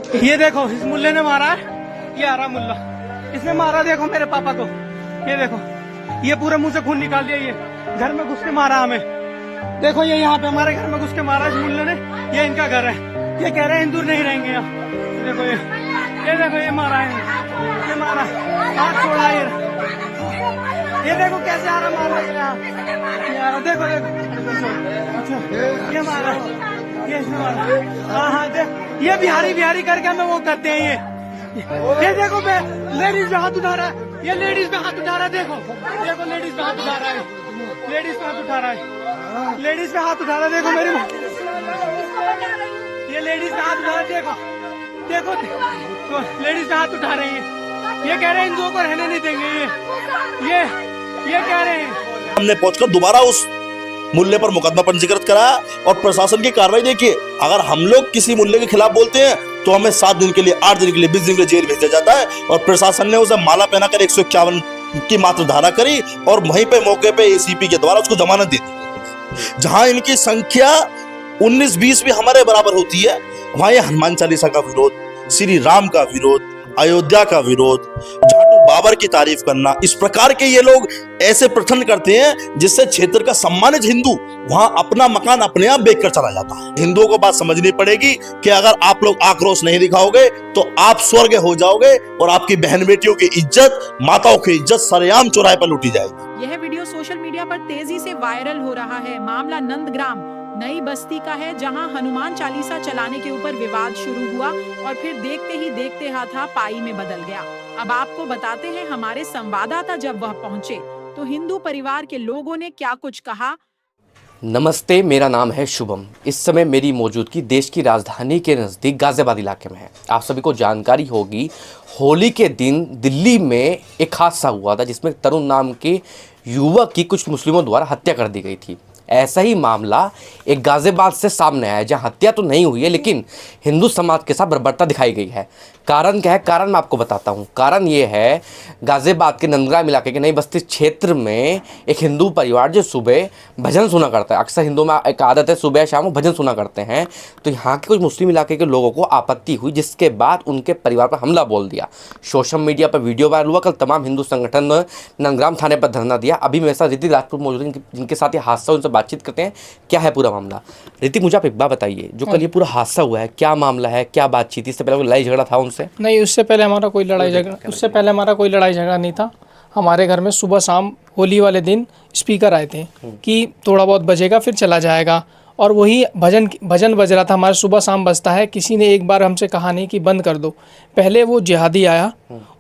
ये देखो इस मुल्ले ने मारा है, ये आ रहा मुल्ला, इसने मारा देखो मेरे पापा को। ये देखो ये पूरे मुंह से खून निकाल दिया, ये घर में घुस के मारा हमें। देखो ये यहाँ पे हमारे घर में घुस के मारा इस मुल्ले ने, ये इनका घर है। ये कह रहे हैं हिंदू नहीं रहेंगे यहाँ। देखो ये देखो ये मारा है, ये मारा हाथ छोड़ा ये देखो कैसे आ रहा मार रहा। देखो ये मारा, ये मारा। हाँ देख ये बिहारी करके हमें वो करते हैं। ये देखो लेडीज पे हाथ उठा रहा है, ये लेडीज पे हाथ उठा रहा है। देखो लेडीज पे हाथ उठा रहा है, लेडीज पे हाथ उठा रहा है, लेडीज पे हाथ उठा रहा है। देखो मेरी ये लेडीज पे हाथ उठा रहा है। देखो तो लेडीज पे हाथ उठा रहे हैं। ये कह रहे हैं हिंदुओं को रहने नहीं देंगे। ये कह रहे हैं। हमने पहुंचकर दोबारा उस मुल्ले पर मुकदमा पंजीकृत कराया और प्रशासन की कार्रवाई देखिए, अगर हम लोग किसी मुल्ले के खिलाफ बोलते हैं तो हमें 7 दिन के लिए, 8 दिन के लिए, 20 दिन के लिए जेल भेजा जाता है। और प्रशासन ने उसे माला पहनाकर 151 की मात्र धारा करी और वहीं पे मौके पे एसीपी के द्वारा उसको जमानत दे दी। जहां इनकी संख्या 19-20 भी हमारे बराबर होती है, वहां ये हनुमान चालीसा का विरोध, श्री राम का विरोध, अयोध्या का विरोध, जाटू बाबर की तारीफ करना, इस प्रकार के ये लोग ऐसे प्रथन करते हैं जिससे क्षेत्र का सम्मानित हिंदू वहां अपना मकान अपने आप बेचकर चला जाता है। हिंदुओं को बात समझनी पड़ेगी कि अगर आप लोग आक्रोश नहीं दिखाओगे तो आप स्वर्ग हो जाओगे और आपकी बहन बेटियों की इज्जत, माताओं की इज्जत सरेआम चौराहे पर लूटी जाएगी। यह वीडियो सोशल मीडिया पर तेजी से वायरल हो रहा है। मामला नंदग्राम नई बस्ती का है, जहां हनुमान चालीसा चलाने के ऊपर विवाद शुरू हुआ और फिर देखते ही देखते हाथापाई में बदल गया। अब आपको बताते हैं हमारे संवाददाता जब वह पहुंचे तो हिंदू परिवार के लोगों ने क्या कुछ कहा। नमस्ते, मेरा नाम है शुभम। इस समय मेरी मौजूदगी देश की राजधानी के नज़दीक गाज़ियाबाद इलाके में है। आप सभी को जानकारी होगी, होली के दिन दिल्ली में एक हादसा हुआ था जिसमें तरुण नाम के युवक की कुछ मुस्लिमों द्वारा हत्या कर दी गई थी। ऐसा ही मामला एक गाज़ियाबाद से सामने आया है, जहां हत्या तो नहीं हुई है लेकिन हिंदू समाज के साथ बर्बरता दिखाई गई है। कारण क्या है? कारण मैं आपको बताता हूं। कारण ये है, गाज़ियाबाद के नंदग्राम इलाके के नई बस्ती क्षेत्र में एक हिंदू परिवार जो सुबह भजन सुना करता है। अक्सर हिंदू में एक आदत है सुबह शाम वो भजन सुना करते हैं। तो यहाँ के कुछ मुस्लिम इलाके के लोगों को आपत्ति हुई, जिसके बाद उनके परिवार पर हमला बोल दिया। सोशल मीडिया पर वीडियो वायरल हुआ। कल तमाम हिंदू संगठन ने नंदग्राम थाने पर धरना दिया। अभी मेरे साथ ऋतिक राजपूत मौजूद हैं, जिनके साथ ये हादसा, उनसे बातचीत करते हैं क्या है पूरा मामला। ऋतिक, मुझे आप एक बात बताइए, जो कल ये पूरा हादसा हुआ है, क्या मामला है, क्या बातचीत थी? इससे पहले कोई लड़ाई झगड़ा था उनसे? नहीं, उससे पहले हमारा कोई लड़ाई झगड़ा नहीं था। हमारे घर में सुबह शाम होली वाले दिन स्पीकर आए थे कि थोड़ा बहुत बजेगा फिर चला जाएगा, और वही भजन बज रहा था हमारे, सुबह शाम बजता है। किसी ने एक बार हमसे कहा नहीं कि बंद कर दो। पहले वो जिहादी आया,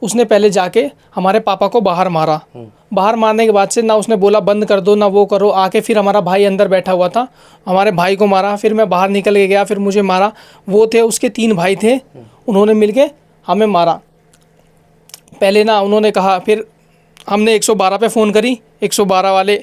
उसने पहले जाके हमारे पापा को बाहर मारा। बाहर मारने के बाद से ना उसने बोला बंद कर दो ना वो करो, आके फिर हमारा भाई अंदर बैठा हुआ था, हमारे भाई को मारा। फिर मैं बाहर निकल के गया, फिर मुझे मारा। वो थे, उसके 3 भाई थे, उन्होंने मिलके हमें मारा। पहले ना उन्होंने कहा, फिर हमने 112 पे फ़ोन करी, 112 वाले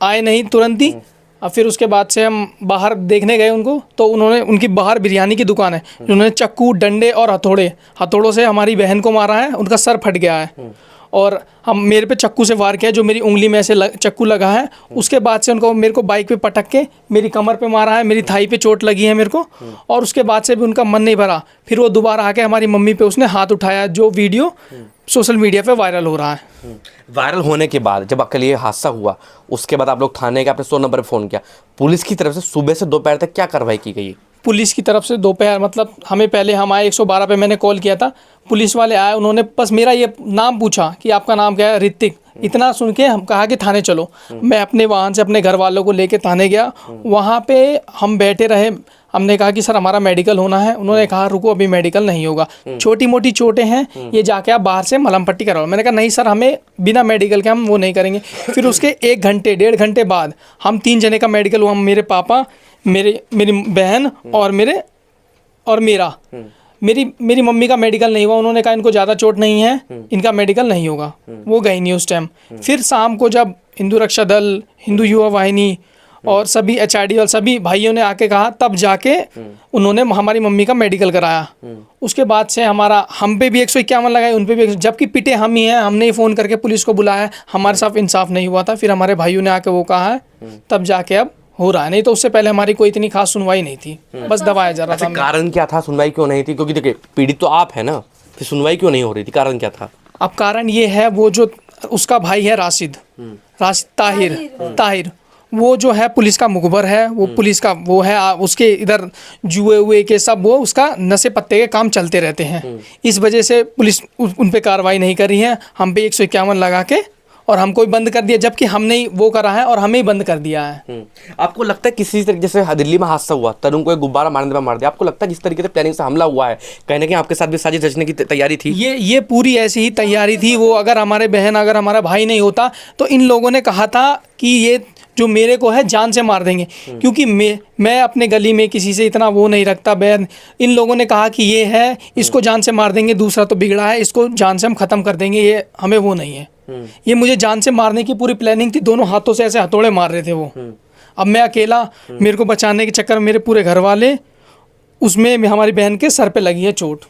आए नहीं तुरंत ही। और फिर उसके बाद से हम बाहर देखने गए उनको, तो उन्होंने, उनकी बाहर बिरयानी की दुकान है, उन्होंने चक्कू, डंडे और हथौड़ों से हमारी बहन को मारा है। उनका सर फट गया है और हम मेरे पे चक्कू से वार किया, जो मेरी उंगली में ऐसे चक्कू लगा है। उसके बाद से उनको मेरे को बाइक पे पटक के मेरी कमर पे मारा है, मेरी थाई पे चोट लगी है मेरे को। और उसके बाद से भी उनका मन नहीं भरा, फिर वो दोबारा आके हमारी मम्मी पे उसने हाथ उठाया, जो वीडियो सोशल मीडिया पे वायरल हो रहा है। वायरल होने के बाद जब कल ये हादसा हुआ, उसके बाद आप लोग थाने के, आपने 100 नंबर पर फ़ोन किया। पुलिस की तरफ से सुबह से दोपहर तक क्या कार्रवाई की गई? पुलिस की तरफ से दोपहर, मतलब हमें पहले, हम आए 112 पे, मैंने कॉल किया था, पुलिस वाले आए, उन्होंने बस मेरा ये नाम पूछा कि आपका नाम क्या है, ऋतिक। इतना सुन के हम कहा कि थाने चलो। मैं अपने वाहन से अपने घर वालों को लेके थाने गया। वहाँ पे हम बैठे रहे, हमने कहा कि सर हमारा मेडिकल होना है। उन्होंने कहा रुको, अभी मेडिकल नहीं होगा, छोटी मोटी चोटें हैं, ये जाके आप बाहर से मलहम पट्टी करवाओ। मैंने कहा नहीं सर, हमें बिना मेडिकल के हम वो नहीं करेंगे। फिर उसके 1 घंटे 1.5 घंटे बाद हम 3 जने का मेडिकल हुआ, मेरे पापा, मेरी बहन और मेरा। मेरी मम्मी का मेडिकल नहीं हुआ। उन्होंने कहा इनको ज़्यादा चोट नहीं है, इनका मेडिकल नहीं होगा। वो गई नहीं उस टाइम। फिर शाम को जब हिंदू रक्षा दल, हिंदू युवा वाहिनी और सभी HRD और सभी भाइयों ने आके कहा, तब जाके उन्होंने हमारी मम्मी का मेडिकल कराया। उसके बाद से हम पे भी 151 लगाए, उन पे भी, जबकि पिटे हम ही हैं। हमने ही फ़ोन करके पुलिस को बुलाया, हमारे साथ इंसाफ नहीं हुआ था। फिर हमारे भाइयों ने आके वो कहा है, तब जाके अब हो रहा है, नहीं तो उससे पहले हमारी कोई इतनी खास सुनवाई नहीं थी, बस दबाया जा रहा अच्छा, था। कारण क्या था, सुनवाई क्यों नहीं थी? क्योंकि देखिए पीड़ित तो आप है ना, फिर सुनवाई क्यों नहीं हो रही थी, कारण क्या था? अब कारण ये है, वो जो उसका भाई है राशिद ताहिर, वो जो है पुलिस का मुखबर है, वो पुलिस का वो है, उसके इधर जुए हुए के सब वो उसका नशे पत्ते के काम चलते रहते हैं। इस वजह से पुलिस उन पे कार्रवाई नहीं कर रही है। हम पे 151 लगा के और हमको ही बंद कर दिया, जबकि हमने ही वो करा है और हमें ही बंद कर दिया है। आपको लगता है किसी तरीके जैसे दिल्ली में हादसा हुआ, तरुण को एक गुब्बारा मारने पर मार दिया, आपको लगता है जिस तरीके से प्लानिंग से हमला हुआ है, कहीं ना कहीं आपके साथ भी साजिश रचने की तैयारी थी? ये पूरी ऐसी ही तैयारी थी। वो अगर हमारे बहन, अगर हमारा भाई नहीं होता तो इन लोगों ने कहा था कि ये जो मेरे को है जान से मार देंगे, क्योंकि मैं अपने गली में किसी से इतना वो नहीं रखता बैर। इन लोगों ने कहा कि ये है, इसको जान से मार देंगे, दूसरा तो बिगड़ा है, इसको जान से हम ख़त्म कर देंगे, ये हमें वो नहीं है। ये मुझे जान से मारने की पूरी प्लानिंग थी, दोनों हाथों से ऐसे हथौड़े मार रहे थे वो। अब मैं अकेला, मेरे को बचाने के चक्कर में मेरे पूरे घर वाले, उसमें हमारी बहन के सर पे लगी है चोट।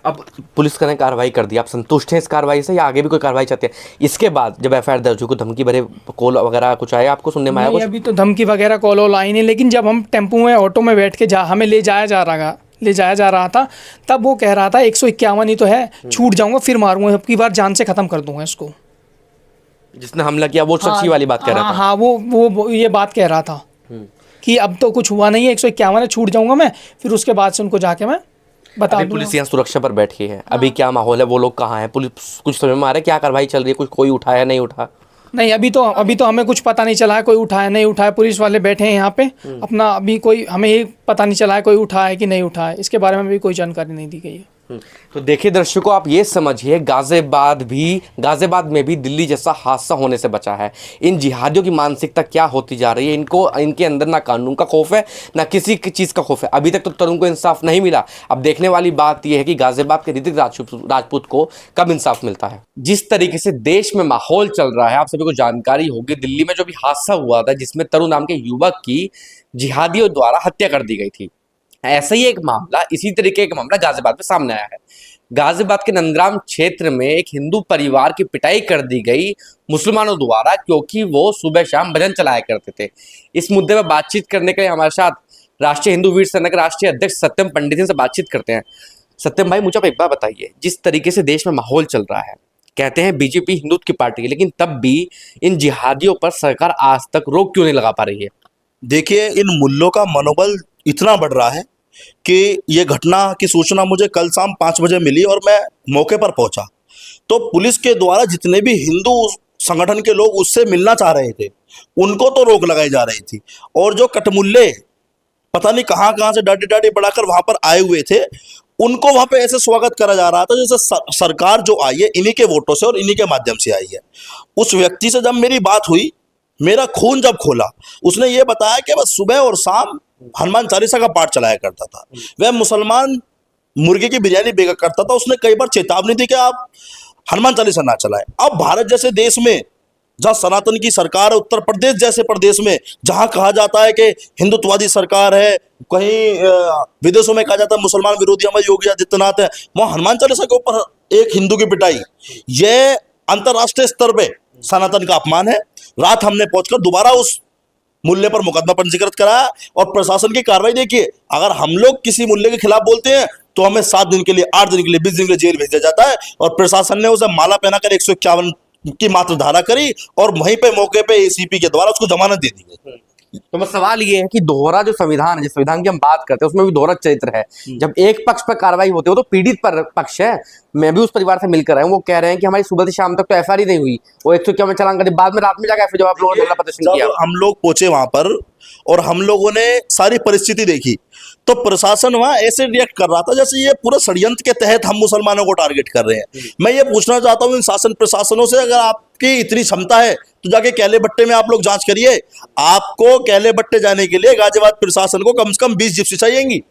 अब पुलिस ने कार्रवाई कर दी, आप संतुष्ट हैं इस कार्रवाई से या आगे भी कोई कार्रवाई चाहते हैं? इसके बाद जब एफआईआर दर्ज हुई, कोई धमकी भरे कॉल वगैरह कुछ आया आपको सुनने में आया कुछ? अभी तो धमकी वगैरह कॉल वॉल आई नहीं, लेकिन जब हम टेम्पो में ऑटो में बैठ के हमें ले जाया जा रहा था, तब वो कह रहा था 151 ही तो है, छूट जाऊंगा फिर मारूंगा, अब की बार जान से खत्म कर दूंगा इसको। जिसने हमला किया वो शख्स ही वाली बात कह रहा था? हाँ, वो ये बात कह रहा था कि अब तो कुछ हुआ नहीं है, 151 है, छूट जाऊंगा मैं, फिर उसके बाद से उनको जाके मैं बता दूंगा। पुलिस यहाँ सुरक्षा पर बैठी है, अभी क्या माहौल है, वो लोग कहाँ हैं, पुलिस कुछ समझ में आ रहा है क्या कार्रवाई चल रही है, कुछ कोई उठाया नहीं उठा? नहीं, अभी तो हमें कुछ पता नहीं चला है, कोई उठाया नहीं उठाया, पुलिस वाले बैठे हैं यहाँ पे अपना, अभी कोई हमें ये पता नहीं चला है कोई उठाया है कि नहीं उठाया है, इसके बारे में भी कोई जानकारी नहीं दी गई है। तो देखिए दर्शकों, आप ये समझिए गाजियाबाद में भी दिल्ली जैसा हादसा होने से बचा है। इन जिहादियों की मानसिकता क्या होती जा रही है, इनके अंदर ना कानून का खौफ है ना किसी चीज़ का खौफ है। अभी तक तो तरुण को इंसाफ नहीं मिला। अब देखने वाली बात यह है कि गाजियाबाद के ऋतिक राजपूत को कब इंसाफ मिलता है। जिस तरीके से देश में माहौल चल रहा है, आप सभी को जानकारी होगी, दिल्ली में जो भी हादसा हुआ था जिसमें तरुण नाम के युवक की जिहादियों द्वारा हत्या कर दी गई थी, ऐसा ही एक मामला, इसी तरीके का मामला गाजियाबाद में सामने आया है। गाजियाबाद के नंदग्राम क्षेत्र में एक हिंदू परिवार की पिटाई कर दी गई मुसलमानों द्वारा, क्योंकि वो सुबह शाम भजन चलाया करते थे। इस मुद्दे पर बातचीत करने के लिए हमारे साथ राष्ट्रीय हिंदू वीर सेना के राष्ट्रीय अध्यक्ष सत्यम पंडित से बातचीत करते हैं। सत्यम भाई, मुझे आप एक बात बताइए, जिस तरीके से देश में माहौल चल रहा है, कहते हैं बीजेपी हिंदुत्व की पार्टी है, लेकिन तब भी इन जिहादियों पर सरकार आज तक रोक क्यों नहीं लगा पा रही है? देखिए, इन मुल्लों का मनोबल इतना बढ़ रहा है कि ये घटना की सूचना मुझे कल शाम 5 बजे मिली और मैं मौके पर पहुंचा तो पुलिस के द्वारा जितने भी हिंदू संगठन के लोग उससे मिलना चाह रहे थे, उनको तो रोक लगाई जा रही थी। और जो कटमुल्ले पता नहीं कहाँ कहाँ से डाडी बढ़ाकर वहां पर आए हुए थे, उनको वहां पे ऐसे स्वागत करा जा रहा था जैसे सरकार जो आई है इन्हीं के वोटों से और इन्हीं के माध्यम से आई है। उस व्यक्ति से जब मेरी बात हुई, मेरा खून जब खोला, उसने ये बताया कि बस सुबह और शाम हनुमान चालीसा का पाठ चलाया करता था। वह मुसलमान मुर्गे की बिरयानी बेचा करता था। उसने कई बार चेतावनी दी कि आप हनुमान चालीसा ना चलाएं। अब भारत जैसे देश में जहां सनातन की सरकार है, उत्तर प्रदेश जैसे प्रदेश में जहां कहा जाता है कि हिंदुत्ववादी सरकार है, कहीं विदेशों में कहा जाता है मुसलमान विरोधी हमारे योगी आदित्यनाथ है, वहां हनुमान चालीसा के ऊपर एक हिंदू की पिटाई, यह अंतर्राष्ट्रीय स्तर पे सनातन का अपमान है। रात हमने पहुंचकर दोबारा उस मूल्य पर मुकदमा पंजीकृत कराया और प्रशासन की कार्रवाई देखिए, अगर हम लोग किसी मूल्य के खिलाफ बोलते हैं तो हमें 7 दिन के लिए, 8 दिन के लिए, 20 दिन के लिए जेल भेजा जाता है। और प्रशासन ने उसे माला पहनाकर 151 की मात्र धारा करी और वहीं पे मौके पे एसीपी के द्वारा उसको जमानत दे दी गई। तो बस सवाल ये है कि दोहरा जो संविधान है, जिस संविधान की हम बात करते हैं, उसमें भी दोहरा चरित्र है। जब एक पक्ष पर कार्रवाई होती है, वो तो पीड़ित पर पक्ष है। मैं भी उस परिवार से मिलकर आया हूँ, वो कह रहे हैं कि हमारी सुबह से शाम तक तो एफआईआर ही नहीं हुई, वो 151 चालान कर दी, बाद में रात में जाकर फिर जब आप लोगों ने प्रदर्शन किया। हम लोग पहुंचे वहां पर और हम लोगों ने सारी परिस्थिति देखी तो प्रशासन वहां ऐसे रिएक्ट कर रहा था जैसे ये पूरा षड्यंत्र के तहत हम मुसलमानों को टारगेट कर रहे हैं। मैं ये पूछना चाहता हूं इन शासन प्रशासनों से, अगर आपकी इतनी क्षमता है तो जाके कैले बट्टे में आप लोग जांच करिए। आपको कैले बट्टे जाने के लिए गाजियाबाद प्रशासन को कम से कम 20 जिप्सी चाहिएंगी,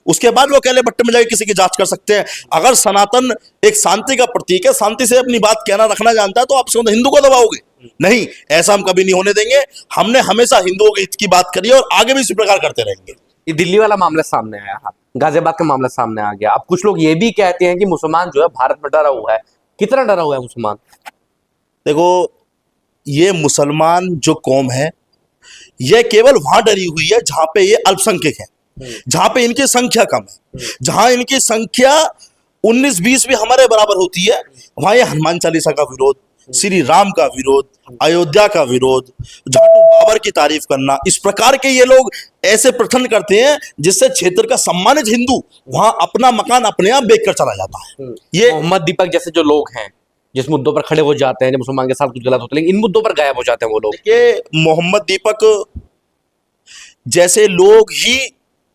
उसके बाद वो कैले बट्टे में जाके किसी की जांच कर सकते हैं। अगर सनातन एक शांति का प्रतीक है, शांति से अपनी बात कहना रखना जानता है, तो आप हिंदू को दबाओगे नहीं, ऐसा हम कभी नहीं होने देंगे। हमने हमेशा हिंदुओं के हित की बात करी और आगे भी इसी प्रकार करते रहेंगे। ये दिल्ली वाला मामला सामने आया है, गाजियाबाद का मामला सामने आ गया। अब कुछ लोग ये भी कहते हैं कि मुसलमान जो है भारत में डरा हुआ है। कितना डरा हुआ है मुसलमान? देखो, ये मुसलमान जो कौम है ये केवल वहां डरी हुई है जहां पे ये अल्पसंख्यक है, जहां पे इनकी संख्या कम है, जहां इनकी संख्या 19-20 भी हमारे बराबर होती है, वहां ये हनुमान चालीसा का विरोध, श्री राम का विरोध, अयोध्या का विरोध, जाटू बाबर की तारीफ करना, इस प्रकार के ये लोग ऐसे प्रथन करते हैं जिससे क्षेत्र का सम्मानित हिंदू वहां अपना मकान अपने आप बेच कर चला जाता है। ये मोहम्मद दीपक जैसे जो लोग हैं, जिस मुद्दों पर खड़े हो जाते हैं, जब मुसलमान के साथ कुछ गलत होता है, लेकिन इन मुद्दों पर गायब हो जाते हैं वो लोग। देखिए, मोहम्मद दीपक जैसे लोग ही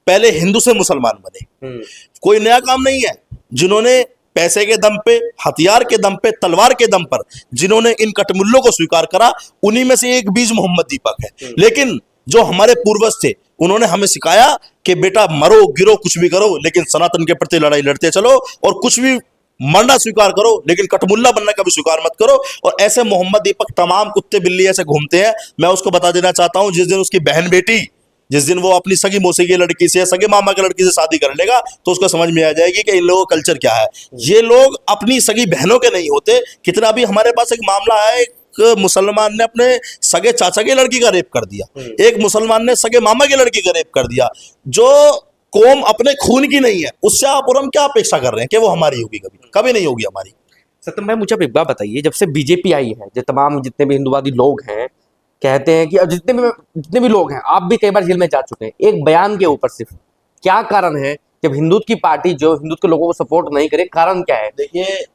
पहले हिंदू से मुसलमान बने, कोई नया काम नहीं है। जिन्होंने पैसे के दम पे, हथियार के दम पे, तलवार के दम पर जिन्होंने इन कटमुल्लों को स्वीकार करा, उन्हीं में से एक बीज मोहम्मद दीपक है। लेकिन जो हमारे पूर्वज थे, उन्होंने हमें सिखाया कि बेटा मरो गिरो कुछ भी करो, लेकिन सनातन के प्रति लड़ाई लड़ते चलो, और कुछ भी मरना स्वीकार करो, लेकिन कटमुल्ला बनना कभी स्वीकार मत करो। और ऐसे मोहम्मद दीपक तमाम कुत्ते बिल्ली ऐसे घूमते हैं। मैं उसको बता देना चाहता हूं, जिस दिन उसकी बहन बेटी, जिस दिन वो अपनी सगी मौसी की लड़की से, सगे मामा की लड़की से शादी कर लेगा, तो उसको समझ में आ जाएगी कि इन लोगों का कल्चर क्या है। ये लोग अपनी सगी बहनों के नहीं होते। कितना भी हमारे पास एक मामला है, एक मुसलमान ने अपने सगे चाचा की लड़की का रेप कर दिया, एक मुसलमान ने सगे मामा की लड़की का रेप कर दिया। जो कौम अपने खून की नहीं है, उससे आप और हम क्या अपेक्षा कर रहे हैं कि वो हमारी होगी? कभी कभी नहीं होगी हमारी। सत्यम भाई, मुझे आप एक बात बताइए, जब से बीजेपी आई है, जो तमाम जितने भी हिंदुवादी लोग हैं कहते हैं कि अब जितने भी लोग हैं, आप भी कई बार जेल में जा चुके हैं, एक बयान के ऊपर सिर्फ क्या कारण है जब हिंदुत्व की पार्टी जो हिंदुत्व के लोगों को सपोर्ट नहीं करे, कारण क्या है? देखिए,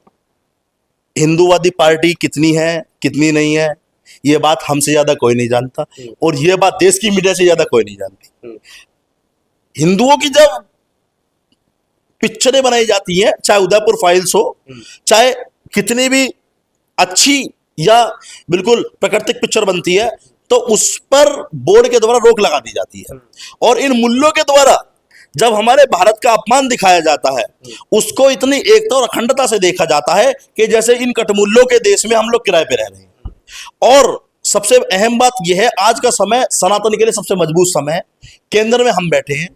हिंदूवादी पार्टी कितनी है कितनी नहीं है, ये बात हमसे ज्यादा कोई नहीं जानता, और ये बात देश की मीडिया से ज्यादा कोई नहीं जानती। हिंदुओं की जब पिक्चरें बनाई जाती हैं, चाहे उदयपुर फाइल्स हो, चाहे कितनी भी अच्छी या बिल्कुल प्राकृतिक पिक्चर बनती है, तो उस पर बोर्ड के द्वारा रोक लगा दी जाती है। और इन मुल्लों के द्वारा जब हमारे भारत का अपमान दिखाया जाता है, उसको इतनी एकता और अखंडता से देखा जाता है कि जैसे इन कटमुल्लों के देश में हम लोग किराए पे रह रहे हैं। और सबसे अहम बात यह है, आज का समय सनातन के लिए सबसे मजबूत समय है। केंद्र में हम बैठे हैं,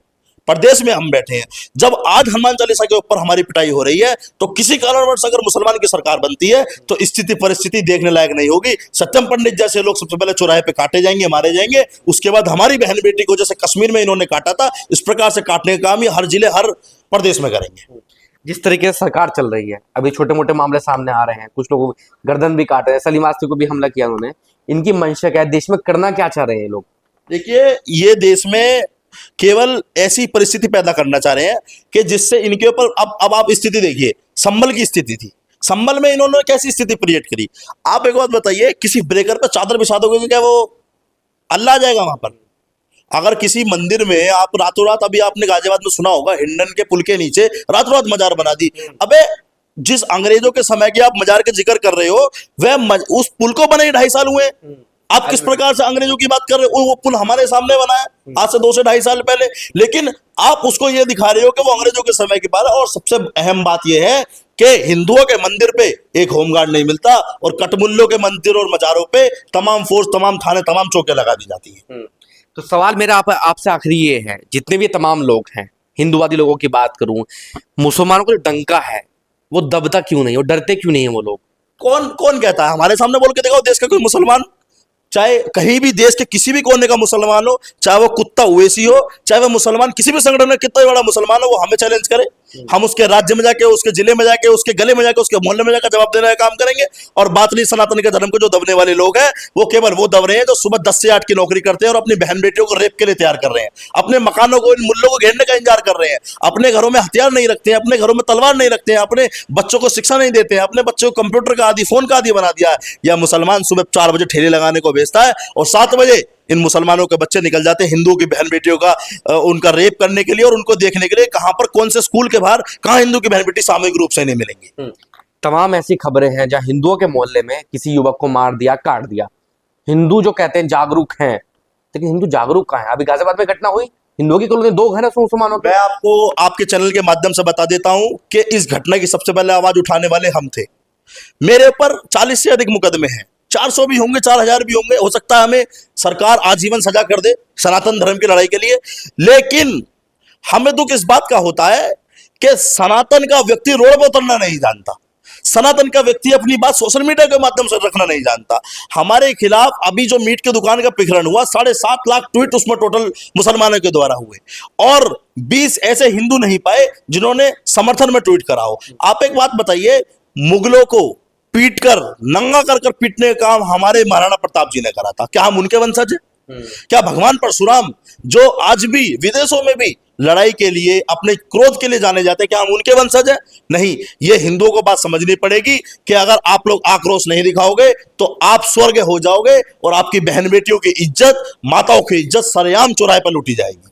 प्रदेश में हम बैठे हैं। जब आज हनुमान चालीसा के ऊपर हमारी पिटाई हो रही है, तो किसी कारणवश अगर मुसलमान की सरकार बनती है, तो स्थिति परिस्थिति देखने लायक नहीं होगी। सत्यम पंडित जैसे लोग सबसे पहले चौराहे पे काटे जाएंगे, मारे जाएंगे। उसके बाद हमारी बहन बेटी को जैसे कश्मीर में इन्होंने काटा था, इस प्रकार से काटने का काम ये हर जिले हर प्रदेश में करेंगे। जिस तरीके से सरकार चल रही है, अभी छोटे मोटे मामले सामने आ रहे हैं, कुछ लोग गर्दन भी काट रहे हैं, सलीम आस्ती को भी हमला किया उन्होंने। इनकी मंशा क्या है? देश में करना क्या चाह रहे हैं ये लोग? देखिए, ये देश में केवल ऐसी परिस्थिति पैदा करना चाह रहे हैं कि जिससे इनके ऊपर अब आप स्थिति देखिए, संभल की स्थिति थी, संभल में इन्होंने कैसी स्थिति क्रिएट करी। आप एक बात बताइए, किसी ब्रेकर पर चादर बिछा दोगे तो क्या वो अल्लाह आ जाएगा वहां पर? अगर किसी मंदिर में आप रातों रात, अभी आपने गाजियाबाद में सुना होगा, हिंडन के पुल के नीचे रातों रात मजार बना दी। अबे, जिस अंग्रेजों के समय के आप मजार के जिक्र कर रहे हो, वह उस पुल को बने 2.5 साल हुए। आप किस प्रकार से अंग्रेजों की बात कर रहे हो? वो पुल हमारे सामने बना है आज से 2 से 2.5 साल पहले, लेकिन आप उसको ये दिखा रहे हो कि वो अंग्रेजों के समय की बात है। और सबसे अहम बात यह है कि हिंदुओं के मंदिर पे एक होमगार्ड नहीं मिलता, और कटमुल्लों के मंदिर और मजारों पे तमाम फोर्स, तमाम थाने, तमाम चौके लगा दी जाती है। तो सवाल मेरा आपसे आखिरी ये है, जितने भी तमाम लोग हैं, हिंदुवादी लोगों की बात करूं, मुसलमानों को जो डंका है वो दबता क्यों नहीं, वो डरते क्यों नहीं है वो लोग? कौन कहता है? हमारे सामने बोल के देखो, देश का कोई मुसलमान, चाहे कहीं भी देश के किसी भी कोने का मुसलमान हो, चाहे वो कुत्ता ओवैसी हो, चाहे वो मुसलमान किसी भी संगठन में कितना बड़ा मुसलमान हो, वो हमें चैलेंज करे, हम उसके राज्य में जाके, उसके जिले में जाके, उसके गले में जाके, उसके मोहल्ले में जाकर जवाब देने का काम करेंगे। और बात नहीं सनातन के धर्म को जो दबने वाले लोग हैं, वो केवल वो दब रहे हैं जो सुबह 10 से 8 की नौकरी करते हैं और अपनी बहन बेटियों को रेप के लिए तैयार कर रहे हैं, अपने मकानों को इन मुल्लों को घेरने का इंतजार कर रहे हैं, अपने घरों में हथियार नहीं रखते हैं, अपने घरों में तलवार नहीं रखते हैं, अपने बच्चों को शिक्षा नहीं देते हैं, अपने बच्चों को कंप्यूटर का आदि, फोन का आदि बना दिया है। या मुसलमान सुबह 4 बजे ठेले लगाने को भेजता है और 7 बजे इन मुसलमानों के बच्चे निकल जाते हैं हिंदुओं की बहन बेटियों का उनका रेप करने के लिए, और उनको देखने के लिए कहां पर, कौन से स्कूल के बाहर, कहां हिंदू की बहन बेटी सामूहिक रूप से नहीं मिलेंगी। तमाम ऐसी खबरें हैं जहां हिंदुओं के मोहल्ले में किसी युवक को मार दिया, काट दिया। हिंदू जो कहते हैं जागरूक हैं, लेकिन हिंदू जागरूक कहां है? अभी गाजियाबाद में घटना हुई, हिंदुओं की कॉलोनी 2 घर है मुसलमानों के। मैं आपको आपके चैनल के माध्यम से बता देता हूं कि इस घटना की सबसे पहले आवाज उठाने वाले हम थे। मेरे ऊपर 40 से अधिक मुकदमे हैं, 400 भी होंगे, 4000 भी होंगे, हो सकता है हमें सरकार आजीवन सजा कर दे सनातन धर्म की लड़ाई के लिए। लेकिन हमें दुख इस बात का होता है कि सनातन का व्यक्ति रोड पर उतरना नहीं जानता, सनातन का व्यक्ति अपनी बात सोशल मीडिया के माध्यम से रखना नहीं जानता। हमारे खिलाफ अभी जो मीट की दुकान का प्रकरण हुआ, 7.5 लाख ट्वीट उसमें टोटल मुसलमानों के द्वारा हुए और 20 ऐसे हिंदू नहीं पाए जिन्होंने समर्थन में ट्वीट करा हो। आप एक बात बताइए, मुगलों को पीट कर नंगा कर पीटने का काम हमारे महाराणा प्रताप जी ने करा था, क्या हम उनके वंशज हैं? क्या भगवान परशुराम जो आज भी विदेशों में भी लड़ाई के लिए, अपने क्रोध के लिए जाने जाते हैं, क्या हम उनके वंशज हैं? नहीं। ये हिंदुओं को बात समझनी पड़ेगी कि अगर आप लोग आक्रोश नहीं दिखाओगे तो आप स्वर्ग हो जाओगे और आपकी बहन बेटियों की इज्जत, माताओं की इज्जत सरेआम चौराहे पर लूटी जाएगी।